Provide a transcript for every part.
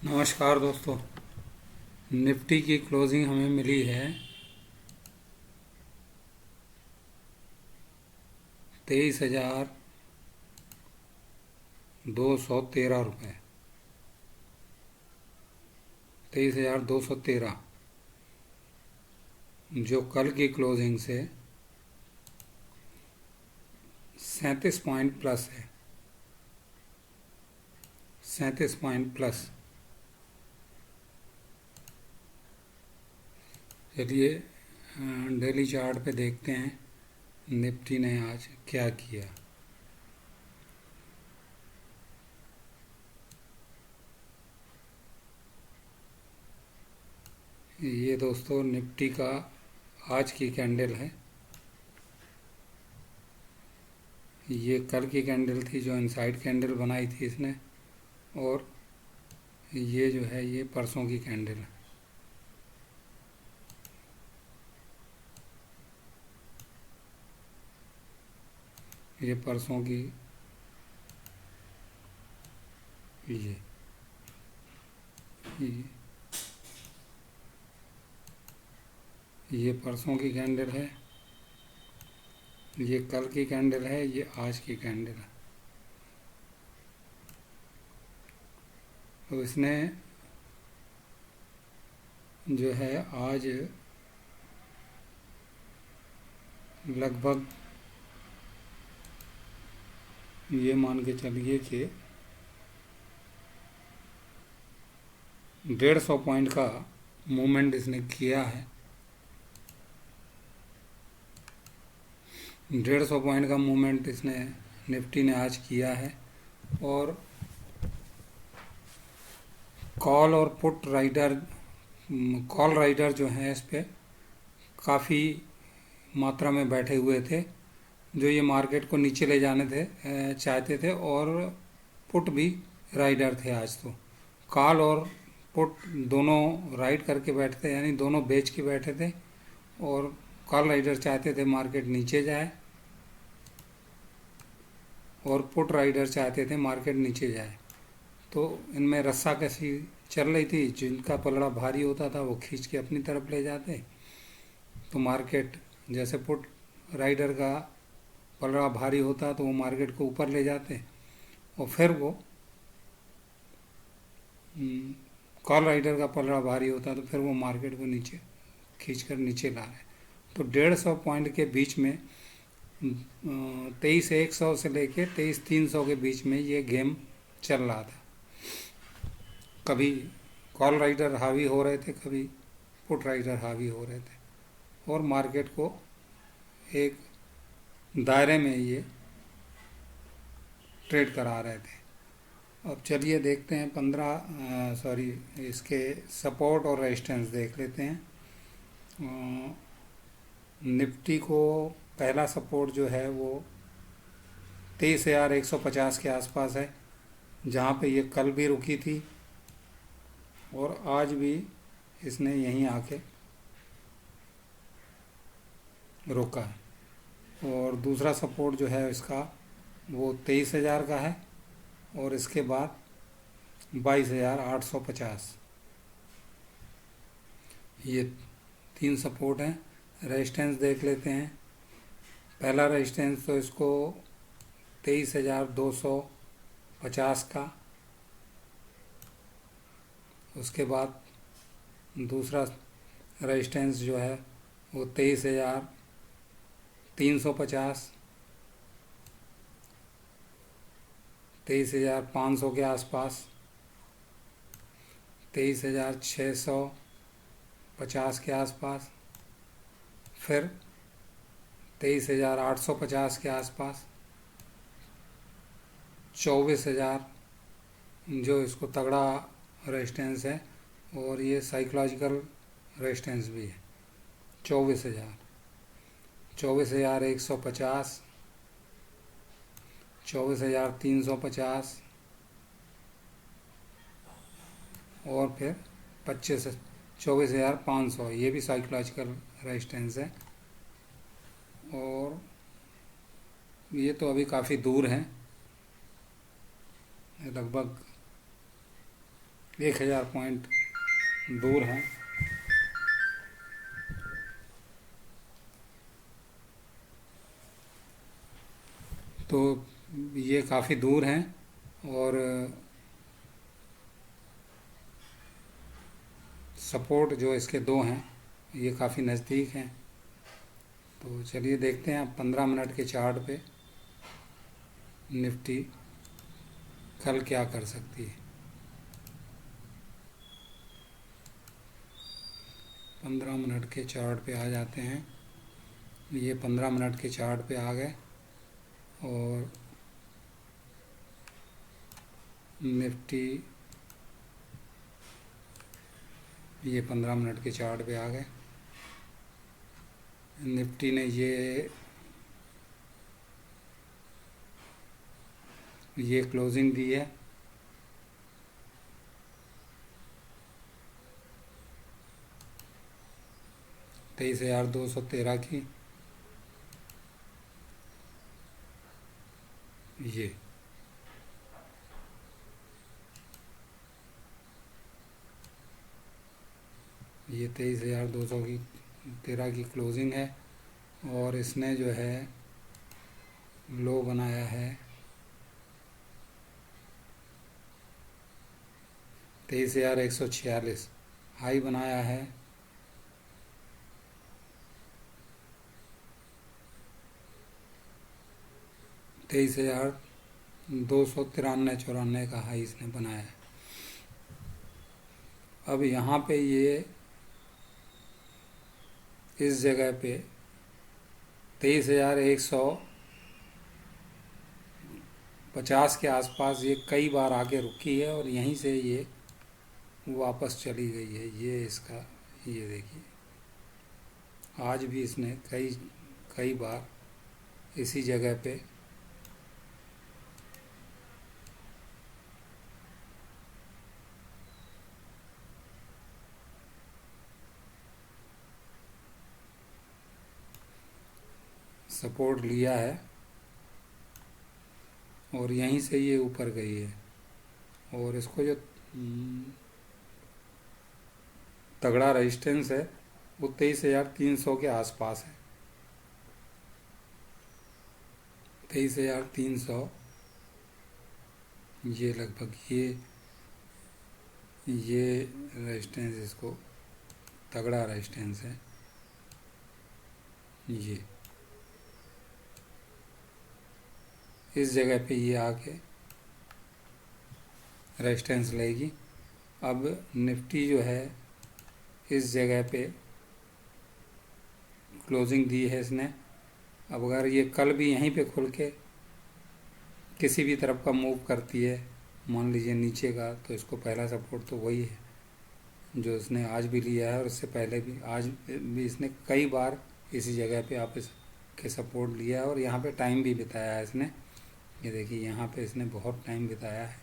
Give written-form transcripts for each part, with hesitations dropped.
नमस्कार दोस्तों। निफ्टी की क्लोजिंग हमें मिली है 23,213 रुपये। 23,213 जो कल की क्लोजिंग से 37 पॉइंट प्लस है। 37 पॉइंट प्लस। चलिए डेली चार्ट पे देखते हैं निफ्टी ने आज क्या किया। ये दोस्तों निफ्टी का आज की कैंडल है। ये कल की कैंडल थी जो इनसाइड कैंडल बनाई थी इसने, और ये जो है ये परसों की कैंडल है। ये परसों की ये ये, ये परसों की कैंडल है, ये कल की कैंडल है, ये आज की कैंडल है। तो इसने जो है आज लगभग ये मान के चलिए कि 150 पॉइंट का मूवमेंट इसने किया है। 150 पॉइंट का मूवमेंट इसने निफ्टी ने आज किया है। और कॉल राइडर जो हैं इस पे काफ़ी मात्रा में बैठे हुए थे, जो ये मार्केट को नीचे ले जाने चाहते थे। और पुट भी राइडर थे आज। तो कॉल और पुट दोनों राइड करके बैठे थे, यानी दोनों बेच के बैठे थे। और कॉल राइडर चाहते थे मार्केट नीचे जाए, और पुट राइडर चाहते थे मार्केट नीचे जाए। तो इनमें रस्साकशी चल रही थी। जिनका पलड़ा भारी होता था वो खींच के अपनी तरफ ले जाते। तो मार्केट जैसे पुट राइडर का पलड़ा भारी होता तो वो मार्केट को ऊपर ले जाते, और फिर वो कॉल राइडर का पलड़ा भारी होता तो फिर वो मार्केट को नीचे खींच कर नीचे ला रहे। तो 150 पॉइंट के बीच में 23,100 से लेके 23,300 के बीच में ये गेम चल रहा था। कभी कॉल राइडर हावी हो रहे थे, कभी पुट राइडर हावी हो रहे थे, और मार्केट को एक दायरे में ये ट्रेड करा रहे थे। अब चलिए देखते हैं इसके सपोर्ट और रेजिस्टेंस देख लेते हैं। निफ्टी को पहला सपोर्ट जो है वो 23,150 के आसपास है, जहाँ पे ये कल भी रुकी थी और आज भी इसने यहीं आके रोका है। और दूसरा सपोर्ट जो है इसका वो 23,000 का है, और इसके बाद 22,850। ये तीन सपोर्ट हैं। रेजिस्टेंस देख लेते हैं। पहला रेजिस्टेंस तो इसको 23,250 का, उसके बाद दूसरा रेजिस्टेंस जो है वो 23,350, 23,500 के आसपास, 23,650 के आसपास, फिर 23,850 के आसपास, 24,000 जो इसको तगड़ा रेजिस्टेंस है, और ये साइकोलॉजिकल रेजिस्टेंस भी है। 24,000, 24,150, 24,350, और फिर 24,500, ये भी साइकोलॉजिकल रेजिस्टेंस है। और ये तो अभी काफ़ी दूर हैं, लगभग 1000 पॉइंट दूर हैं। तो ये काफ़ी दूर हैं और सपोर्ट जो इसके दो हैं ये काफ़ी नज़दीक हैं। तो चलिए देखते हैं अब 15 मिनट के चार्ट पे निफ्टी कल क्या कर सकती है। 15 मिनट के चार्ट पे आ जाते हैं। ये 15 मिनट के चार्ट पे आ गए और निफ्टी ये 15 मिनट के चार्ट पे आ गए। निफ्टी ने ये क्लोजिंग दी है। तेईस हजार 213 की। ये 23,213 की क्लोजिंग है और इसने जो है लो बनाया है 23,146। हाई बनाया है 23,293-94 का हाई इसने बनाया है। अब यहाँ पे ये इस जगह पे 23,150 के आसपास ये कई बार आके रुकी है और यहीं से ये वापस चली गई है। ये इसका ये देखिए, आज भी इसने कई कई बार इसी जगह पे सपोर्ट लिया है और यहीं से ये ऊपर गई है और इसको जो तगड़ा रेजिस्टेंस है वो 23,300 के आसपास है। 23,300 ये लगभग ये रेजिस्टेंस इसको तगड़ा रेजिस्टेंस है। ये इस जगह पे ये आके रेजिस्टेंस लेगी। अब निफ्टी जो है इस जगह पे क्लोजिंग दी है इसने। अब अगर ये कल भी यहीं पे खुल के किसी भी तरफ का मूव करती है, मान लीजिए नीचे का, तो इसको पहला सपोर्ट तो वही है जो इसने आज भी लिया है और इससे पहले भी आज भी इसने कई बार इसी जगह पे आप इसके सपोर्ट लिया है और यहाँ पे टाइम भी बिताया है इसने। ये देखिए यहाँ पे इसने बहुत टाइम बिताया है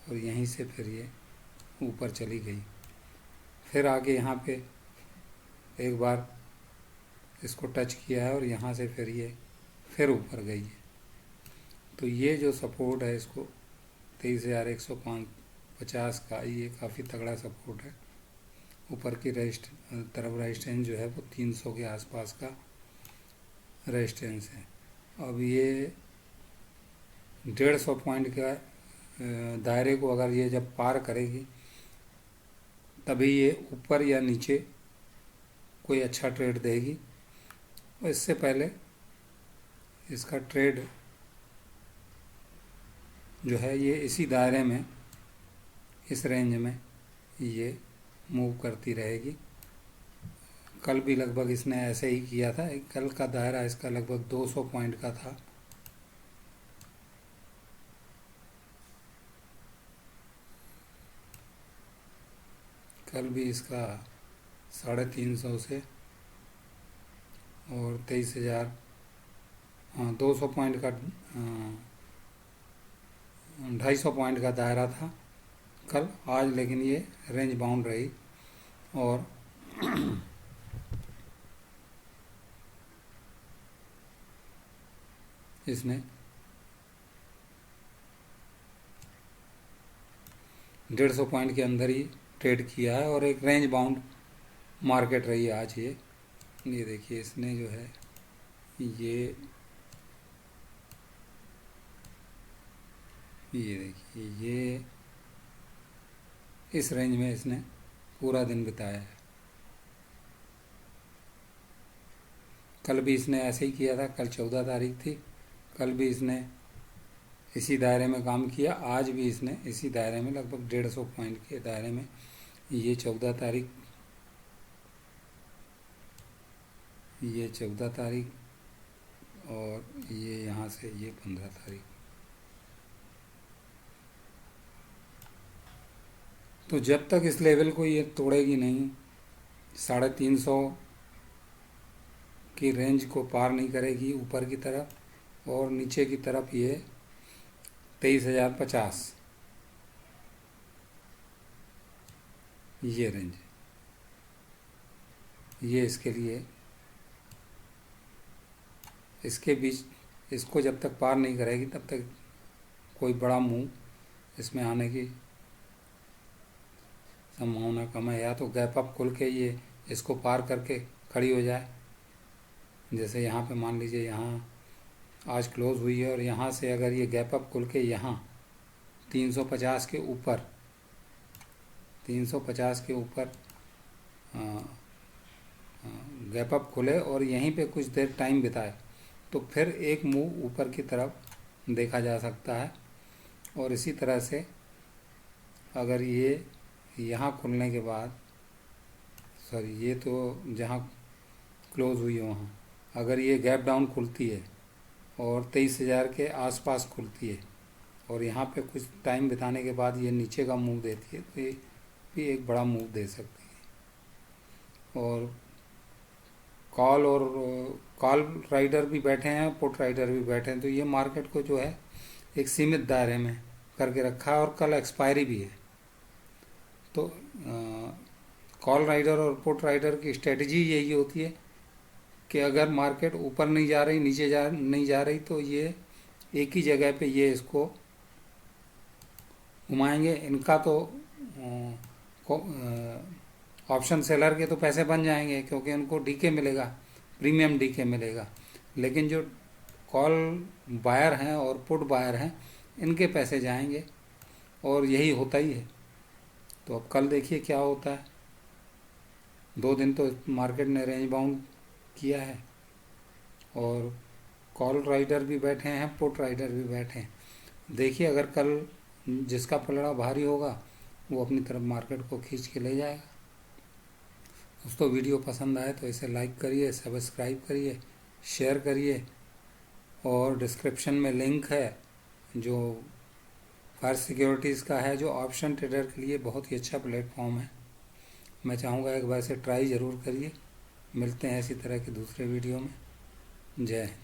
और यहीं से फिर ये ऊपर चली गई। फिर आगे यहाँ पे एक बार इसको टच किया है और यहाँ से फिर ये फिर ऊपर गई है। तो ये जो सपोर्ट है इसको 23,150 का, ये काफ़ी तगड़ा सपोर्ट है। ऊपर की तरफ रेजिस्टेंस जो है वो 300 के आसपास का रेजिस्टेंस है। अब ये 150 पॉइंट का दायरे को अगर ये जब पार करेगी तभी ये ऊपर या नीचे कोई अच्छा ट्रेड देगी और इससे पहले इसका ट्रेड जो है ये इसी दायरे में, इस रेंज में ये मूव करती रहेगी। कल भी लगभग इसने ऐसे ही किया था। कल का दायरा इसका लगभग 200 पॉइंट का था। कल भी इसका 350 से और 23,000, हाँ 200 पॉइंट का 250 पॉइंट का दायरा था कल। आज लेकिन ये रेंज बाउंड रही और इसने 150 पॉइंट के अंदर ही ट्रेड किया है और एक रेंज बाउंड मार्केट रही है आज ये देखिए इसने जो है ये देखिए ये इस रेंज में इसने पूरा दिन बिताया है। कल भी इसने ऐसे ही किया था, कल 14 तारीख थी, कल भी इसने इसी दायरे में काम किया, आज भी इसने इसी दायरे में लगभग 150 पॉइंट के दायरे में, ये 14 तारीख, ये 14 तारीख और ये यहाँ से ये 15 तारीख। तो जब तक इस लेवल को ये तोड़ेगी नहीं, 350 की रेंज को पार नहीं करेगी ऊपर की तरफ और नीचे की तरफ ये 23,050 ये रेंज, ये इसके लिए, इसके बीच इसको जब तक पार नहीं करेगी तब तक कोई बड़ा मूव इसमें आने की संभावना कम है। या तो गैप अप खुल के ये इसको पार करके खड़ी हो जाए, जैसे यहाँ पे मान लीजिए यहाँ आज क्लोज हुई है और यहाँ से अगर ये गैप अप खुल के यहाँ 350 के ऊपर 350 के ऊपर गैप अप खुले और यहीं पे कुछ देर टाइम बिताए तो फिर एक मूव ऊपर की तरफ देखा जा सकता है। और इसी तरह से अगर ये यहाँ खुलने के बाद, सॉरी ये तो जहाँ क्लोज हुई है वहाँ, अगर ये गैप डाउन खुलती है और 23,000 के आसपास खुलती है और यहाँ पे कुछ टाइम बिताने के बाद ये नीचे का मूव देती है तो ये भी एक बड़ा मूव दे सकती है। और कॉल राइडर भी बैठे हैं, पुट राइडर भी बैठे हैं, तो ये मार्केट को जो है एक सीमित दायरे में करके रखा है और कल एक्सपायरी भी है। तो कॉल राइडर और पुट राइडर की स्ट्रेटजी यही होती है कि अगर मार्केट ऊपर नहीं जा रही, नीचे नहीं जा रही, तो ये एक ही जगह पे ये इसको घुमाएंगे। इनका तो ऑप्शन सेलर के तो पैसे बन जाएंगे क्योंकि उनको डीके मिलेगा, प्रीमियम डीके मिलेगा, लेकिन जो कॉल बायर हैं और पुट बायर हैं इनके पैसे जाएंगे और यही होता ही है। तो अब कल देखिए क्या होता है। 2 दिन तो मार्केट ने रेंज बाउंड किया है और कॉल राइडर भी बैठे हैं, पुट राइडर भी बैठे हैं। देखिए अगर कल जिसका पलड़ा भारी होगा वो अपनी तरफ मार्केट को खींच के ले जाएगा। दोस्तों वीडियो पसंद आए तो इसे लाइक करिए, सब्सक्राइब करिए, शेयर करिए और डिस्क्रिप्शन में लिंक है जो फायर सिक्योरिटीज़ का है, जो ऑप्शन ट्रेडर के लिए बहुत ही अच्छा प्लेटफॉर्म है। मैं चाहूँगा एक बार से ट्राई ज़रूर करिए। मिलते हैं इसी तरह के दूसरे वीडियो में। जय हिंद।